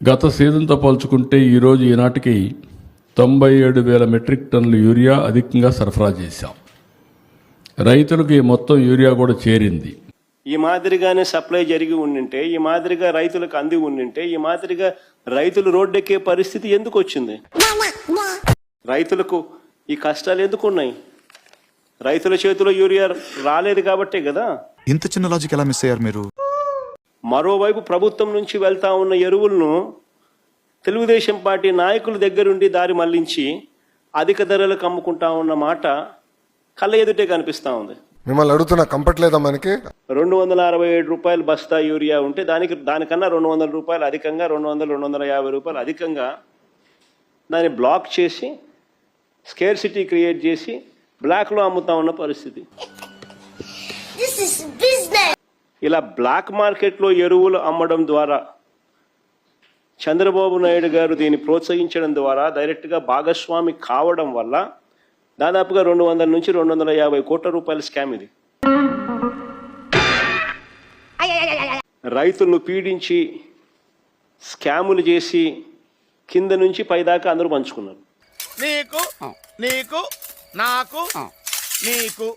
గత సీజన్తో పోల్చుకుంటే ఈరోజు ఈనాటికి 97,000 మెట్రిక్ టన్నుల యూరియా అధికంగా సరఫరా చేశాం. రైతులకు ఈ మొత్తం యూరియా కూడా చేరింది. ఈ మాదిరిగానే సప్లై జరిగి ఉండింటే, ఈ మాదిరిగా రైతులకు అంది ఉండింటే, ఈ మాదిరిగా రైతులు రోడ్డెక్కే పరిస్థితి ఎందుకు వచ్చింది? రైతులకు ఈ కష్టాలు ఎందుకు ఉన్నాయి? రైతుల చేతిలో యూరియా రాలేదు కాబట్టే కదా. ఇంత చిన్న లాజిక్ ఎలా మిస్ అయ్యారు మీరు? మరోవైపు ప్రభుత్వం నుంచి వెళ్తా ఉన్న ఎరువులను తెలుగుదేశం పార్టీ నాయకుల దగ్గరుండి దారి మళ్లించి అధిక ధరలకు అమ్ముకుంటా ఉన్న మాట కళ్ళ ఎదుటే కనిపిస్తా ఉంది. మిమ్మల్ని అడుగుతున్నా కంఫర్ట్ లేదా మనకి? 267 రూపాయలు బస్తా యూరియా ఉంటే దానికన్నా 200 రూపాయలు అధికంగా, 250 రూపాయలు అధికంగా దాన్ని బ్లాక్ చేసి స్కేర్సిటీ క్రియేట్ చేసి బ్లాక్లో అమ్ముతా ఉన్న పరిస్థితి. ఇలా బ్లాక్ మార్కెట్లో ఎరువులు అమ్మడం ద్వారా చంద్రబాబు నాయుడు గారు దీన్ని ప్రోత్సహించడం ద్వారా డైరెక్ట్గా భాగస్వామి కావడం వల్ల దాదాపుగా 200 నుంచి 250 కోట్ల రూపాయల స్కామ్ ఇది. రైతులను పీడించి స్కాములు చేసి కింద నుంచి పైదాకా అందరూ పంచుకున్నారు. నీకు నీకు నాకు నీకు